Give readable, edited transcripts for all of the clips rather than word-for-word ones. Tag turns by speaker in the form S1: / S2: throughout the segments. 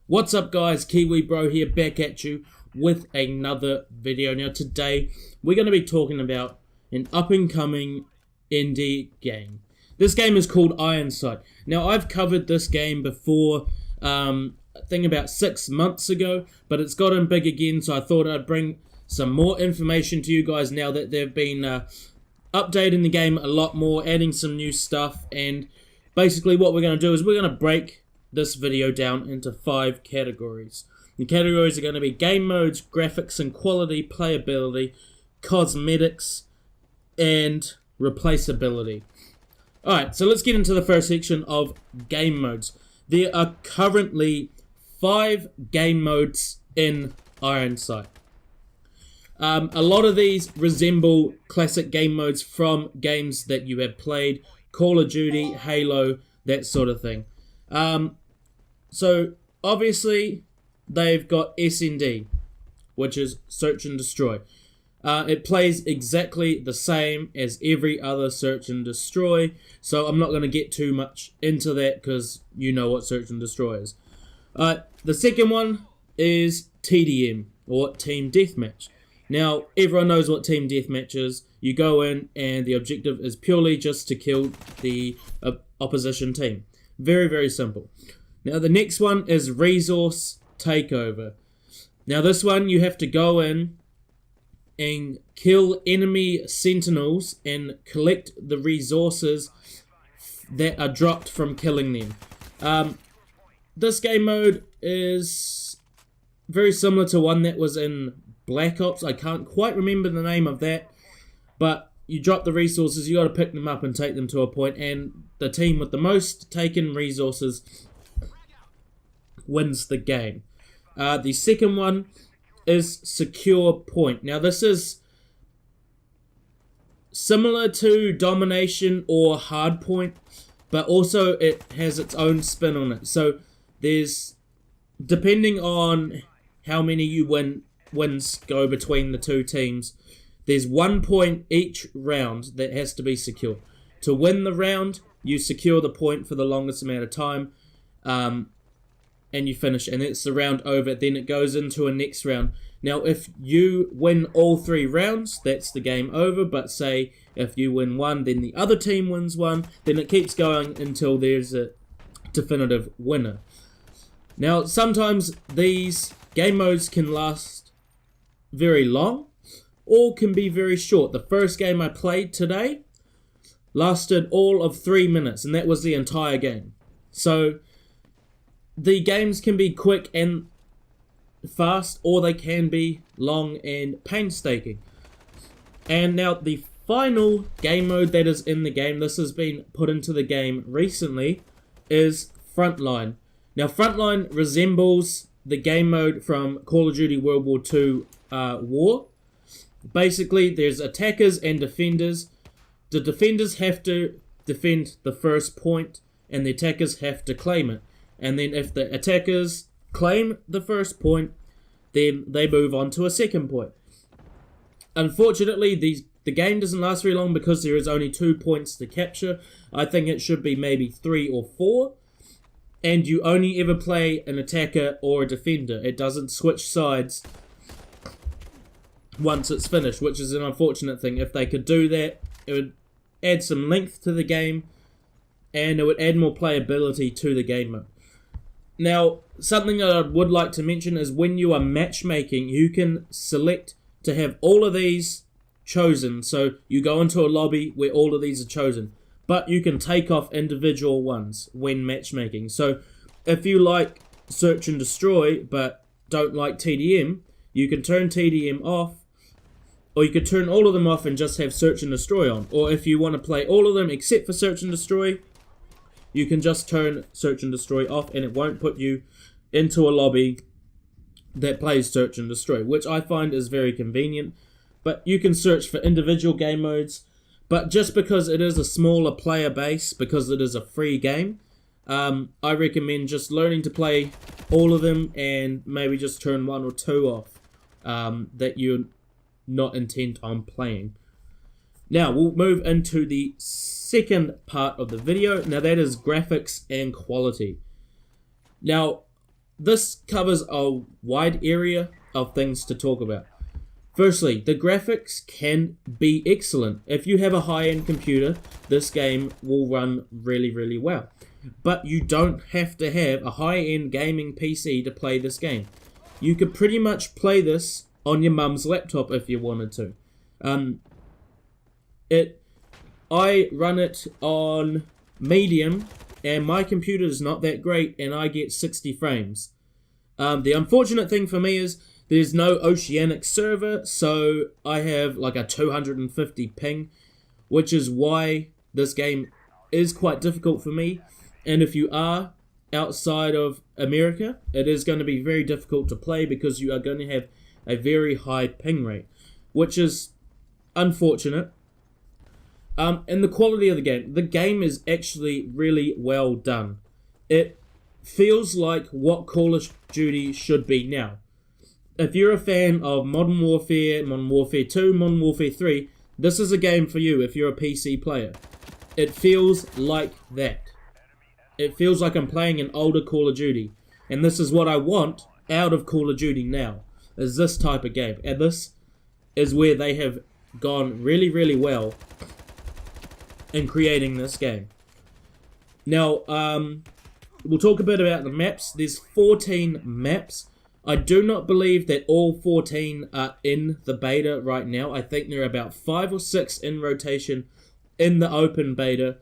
S1: What's up guys, Kiwi Bro here, back at you with another video. Now today we're going to be talking about an up and coming indie game. This game is called Ironsight. Now I've covered this game before, I think about 6 months ago, but it's gotten big again, so I thought I'd bring some more information to you guys now that they've been updating the game a lot more, adding some new stuff. And basically what we're going to do is we're going to break this video down into 5 categories. The categories are going to be game modes, graphics and quality, playability, cosmetics, and replaceability. Alright, so let's get into the first section of game modes. There are currently 5 game modes in Ironsight. A lot of these resemble classic game modes from games that you have played, Call of Duty, Halo, that sort of thing. So obviously they've got S&D, which is search and destroy. It plays exactly the same as every other search and destroy, so I'm not going to get too much into that because you know what search and destroy is. The second one is TDM, or Team Deathmatch. Now everyone knows what Team Deathmatch is. You go in and the objective is purely just to kill the opposition team. Very, very simple. Now the next one is Resource Takeover. Now this one you have to go in and kill enemy sentinels and collect the resources that are dropped from killing them. This game mode is very similar to one that was in Black Ops. I can't quite remember the name of that, but you drop the resources, you got to pick them up and take them to a point, and the team with the most taken resources wins the game. The second one is Secure Point. Now this is similar to Domination or Hardpoint, but also it has its own spin on it. So there's, depending on how many wins go between the two teams, there's 1 point each round that has to be secure. To win the round, you secure the point for the longest amount of time, and you finish, and it's the round over. Then it goes into a next round. Now, if you win all 3 rounds, that's the game over, but say if you win one, then the other team wins one, then it keeps going until there's a definitive winner. Now, sometimes these game modes can last very long, or can be very short. The first game I played today lasted all of 3 minutes, and that was the entire game. So the games can be quick and fast, or they can be long and painstaking. And now the final game mode that is in the game, this has been put into the game recently, is Frontline. Now Frontline resembles the game mode from Call of Duty World War II War. Basically, there's attackers and defenders. The defenders have to defend the first point, and the attackers have to claim it. And then if the attackers claim the first point, then they move on to a second point. Unfortunately, the game doesn't last very long because there is only 2 points to capture. I think it should be maybe 3 or 4. And you only ever play an attacker or a defender. It doesn't switch sides once it's finished, which is an unfortunate thing. If they could do that, it would add some length to the game, and it would add more playability to the game mode. Now, something that I would like to mention is when you are matchmaking, you can select to have all of these chosen. So you go into a lobby where all of these are chosen, but you can take off individual ones when matchmaking. So if you like Search and Destroy but don't like TDM, you can turn TDM off, or you could turn all of them off and just have Search and Destroy on. Or if you want to play all of them except for Search and Destroy, you can just turn Search and Destroy off, and it won't put you into a lobby that plays Search and Destroy, which I find is very convenient. But you can search for individual game modes. But just because it is a smaller player base, because it is a free game, I recommend just learning to play all of them and maybe just turn 1 or 2 off that you're not intent on playing. Now we'll move into the second part of the video. Now that is graphics and quality. Now this covers a wide area of things to talk about. Firstly, the graphics can be excellent. If you have a high-end computer, this game will run really, really well. But you don't have to have a high-end gaming PC to play this game. You could pretty much play this on your mum's laptop if you wanted to. I run it on medium, and my computer is not that great, and I get 60 frames. The unfortunate thing for me is there's no Oceanic server, so I have like a 250 ping, which is why this game is quite difficult for me. And if you are outside of America, it is going to be very difficult to play because you are going to have a very high ping rate, which is unfortunate. And the quality of the game is actually really well done. It feels like what Call of Duty should be now. If you're a fan of Modern Warfare, Modern Warfare 2, Modern Warfare 3, this is a game for you if you're a PC player. It feels like that. It feels like I'm playing an older Call of Duty. And this is what I want out of Call of Duty now, is this type of game. And this is where they have gone really, really well in creating this game. Now, we'll talk a bit about the maps. There's 14 maps. I do not believe that all 14 are in the beta right now. I think there are about 5 or 6 in rotation in the open beta.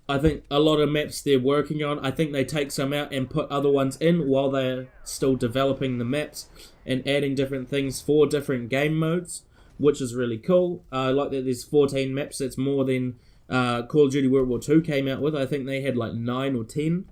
S1: I think a lot of maps they're working on, I think they take some out and put other ones in while they're still developing the maps and adding different things for different game modes, which is really cool. I like that there's 14 maps. That's more than Call of Duty World War II came out with. I think they had like 9 or 10.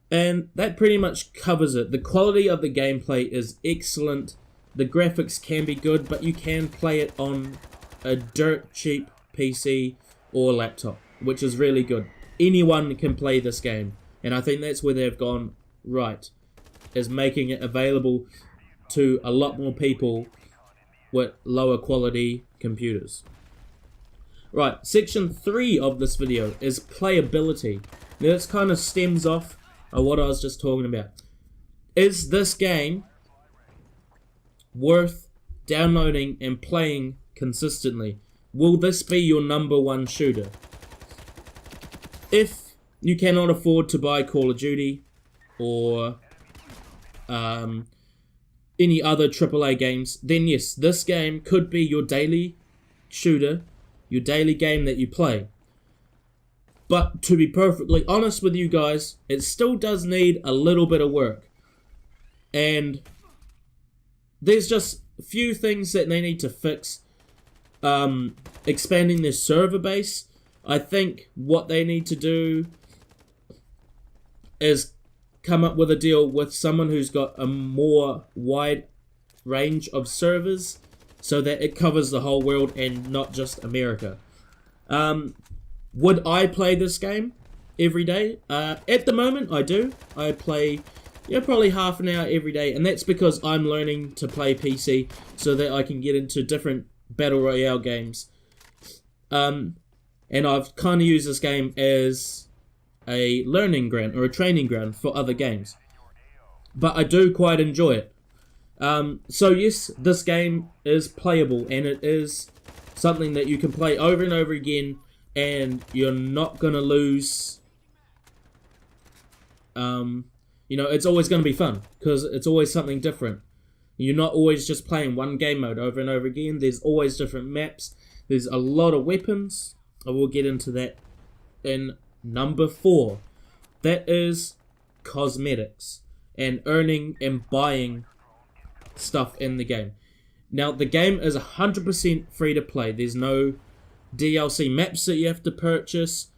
S1: And that pretty much covers it. The quality of the gameplay is excellent. The graphics can be good, but you can play it on a dirt cheap PC or laptop, which is really good. Anyone can play this game, and I think that's where they've gone right, is making it available to a lot more people with lower quality computers. Right, section 3 of this video is playability. Now this kind of stems off of what I was just talking about. Is this game worth downloading and playing consistently? Will this be your #1 shooter? If you cannot afford to buy Call of Duty or any other AAA games, then yes, this game could be your daily shooter, your daily game that you play. But to be perfectly honest with you guys, it still does need a little bit of work. And there's just a few things that they need to fix. Expanding their server base. I think what they need to do is come up with a deal with someone who's got a more wide range of servers so that it covers the whole world and not just America. Would I play this game every day? At the moment, I do. I play probably half an hour every day, and that's because I'm learning to play PC so that I can get into different Battle Royale games. And I've kind of used this game as a learning ground or a training ground for other games. But I do quite enjoy it. So yes, this game is playable, and it is something that you can play over and over again, and you're not going to lose. It's always going to be fun, because it's always something different. You're not always just playing one game mode over and over again. There's always different maps. There's a lot of weapons. I will get into that in number 4. That is cosmetics and earning and buying stuff in the game. Now, the game is 100% free to play. There's no DLC maps that you have to purchase.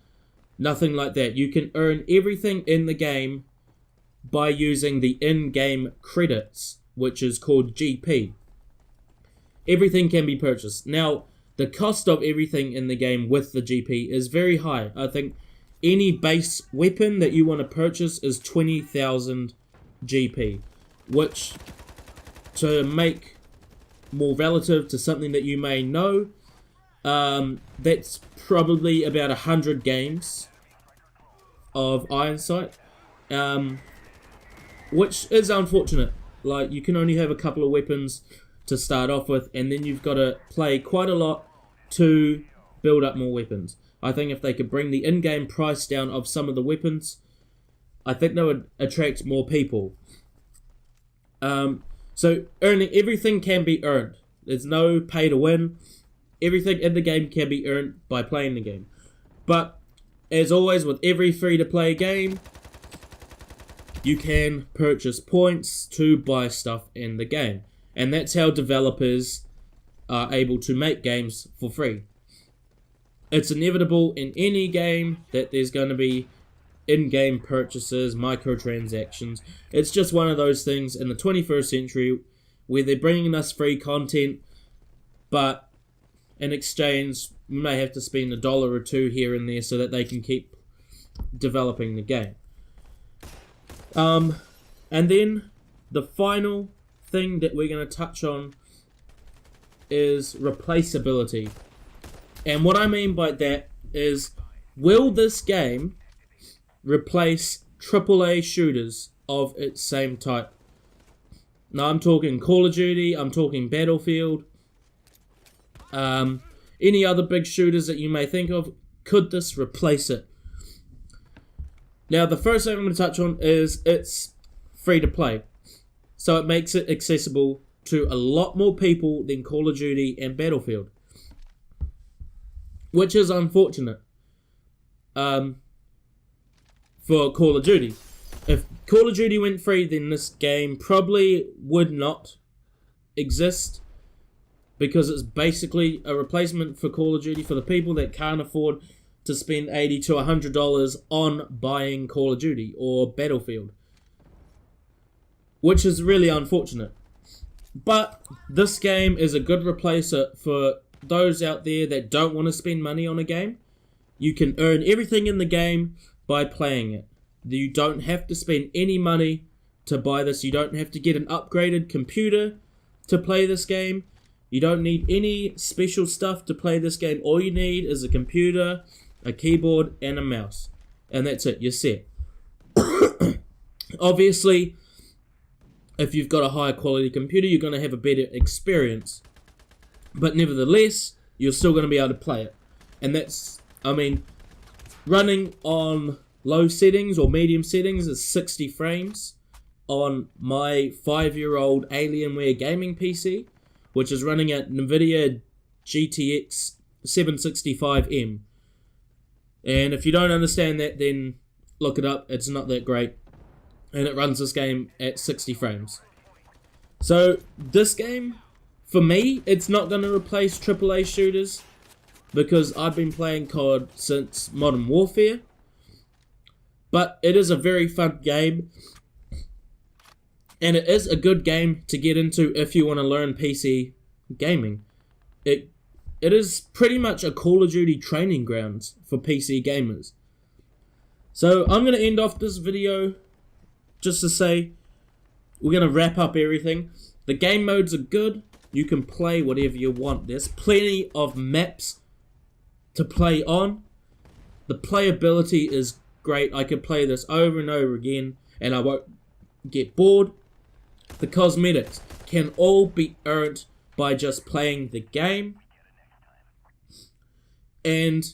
S1: Nothing like that. You can earn everything in the game by using the in-game credits, which is called GP. Everything can be purchased. Now, the cost of everything in the game with the GP is very high. I think any base weapon that you want to purchase is 20,000 GP, which, to make more relative to something that you may know, that's probably about 100 games. of Ironsight, which is unfortunate. Like, you can only have a couple of weapons to start off with, and then you've got to play quite a lot to build up more weapons. I think if they could bring the in-game price down of some of the weapons, I think they would attract more people. So everything can be earned. There's no pay to win. Everything in the game can be earned by playing the game. But as always, with every free-to-play game, you can purchase points to buy stuff in the game. And that's how developers are able to make games for free. It's inevitable in any game that there's going to be in-game purchases, microtransactions. It's just one of those things in the 21st century where they're bringing us free content, but in exchange, we may have to spend $1 or $2 here and there so that they can keep developing the game. And then the final thing that we're going to touch on is replaceability. And what I mean by that is, will this game replace AAA shooters of its same type? Now, I'm talking Call of Duty, I'm talking Battlefield, any other big shooters that you may think of. Could this replace it? Now, the first thing I'm going to touch on is it's free to play. So it makes it accessible to a lot more people than Call of Duty and Battlefield, which is unfortunate for Call of Duty. If Call of Duty went free, then this game probably would not exist, because it's basically a replacement for Call of Duty for the people that can't afford to spend $80 to $100 on buying Call of Duty or Battlefield, which is really unfortunate. But this game is a good replacer for those out there that don't want to spend money on a game. You can earn everything in the game by playing it. You don't have to spend any money to buy this. You don't have to get an upgraded computer to play this game. You don't need any special stuff to play this game. All you need is a computer, a keyboard, and a mouse. And that's it. You're set. Obviously, if you've got a higher quality computer, you're going to have a better experience. But nevertheless, you're still going to be able to play it. And that's, I mean, running on low settings or medium settings is 60 frames on my 5-year-old Alienware gaming PC, which is running at NVIDIA GTX 765M. And if you don't understand that, then look it up. It's not that great. And it runs this game at 60 frames. So this game, for me, it's not going to replace AAA shooters, because I've been playing COD since Modern Warfare. But it is a very fun game, and it is a good game to get into if you want to learn PC gaming. It is pretty much a Call of Duty training grounds for PC gamers. So I'm going to end off this video just to say we're going to wrap up everything. The game modes are good. You can play whatever you want. There's plenty of maps to play on. The playability is great. I could play this over and over again and I won't get bored. The cosmetics can all be earned by just playing the game. And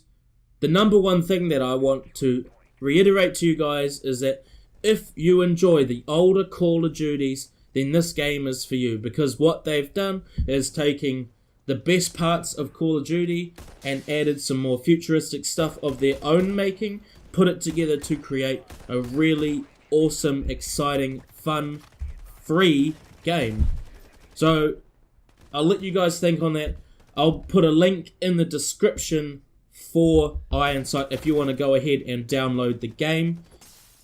S1: the number one thing that I want to reiterate to you guys is that if you enjoy the older Call of Duties, then this game is for you, because what they've done is taking the best parts of Call of Duty and added some more futuristic stuff of their own making, put it together to create a really awesome, exciting, fun, free game. So I'll let you guys think on that. I'll put a link in the description for Ironsight if you want to go ahead and download the game.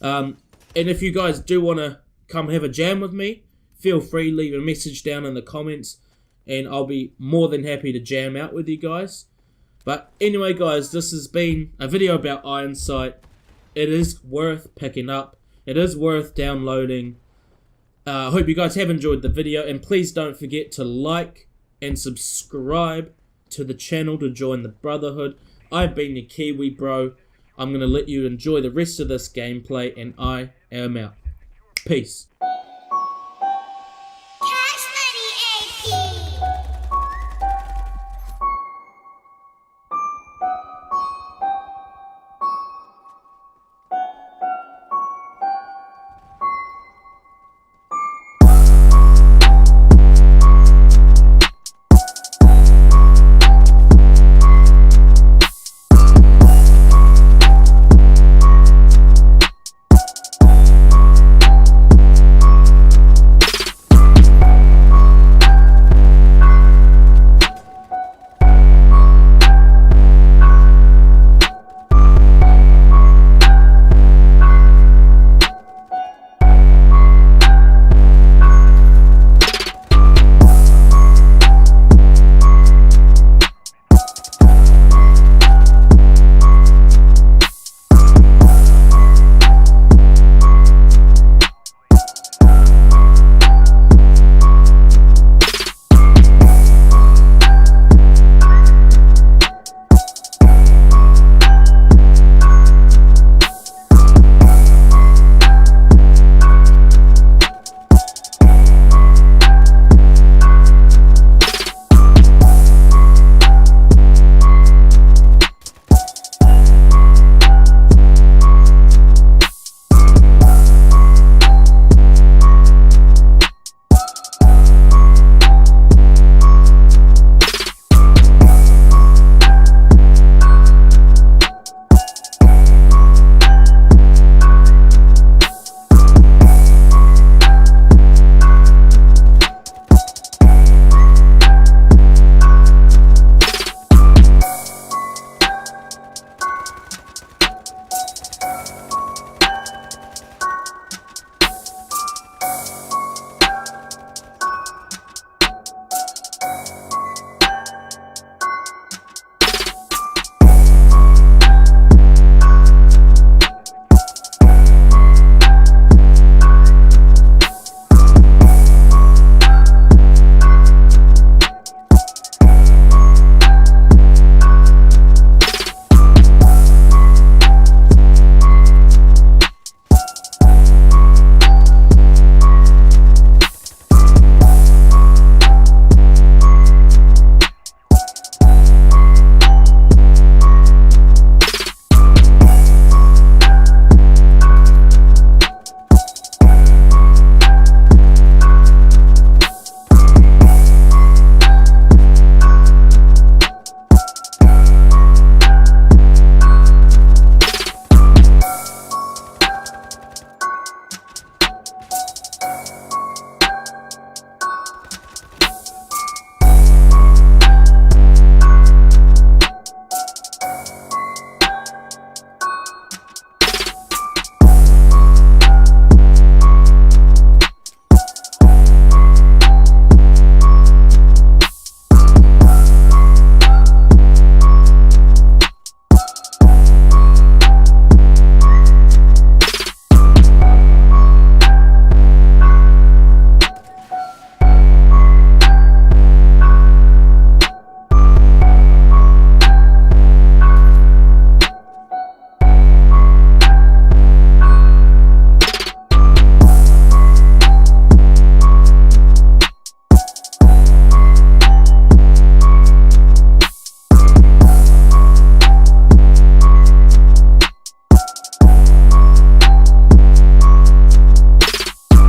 S1: And if you guys do want to come have a jam with me, feel free, leave a message down in the comments, and I'll be more than happy to jam out with you guys. But anyway, guys, this has been a video about Ironsight. It is worth picking up. It is worth downloading. I hope you guys have enjoyed the video, and please don't forget to like and subscribe to the channel to join the brotherhood. I've been your Kiwi bro. I'm going to let you enjoy the rest of this gameplay, and I am out. Peace.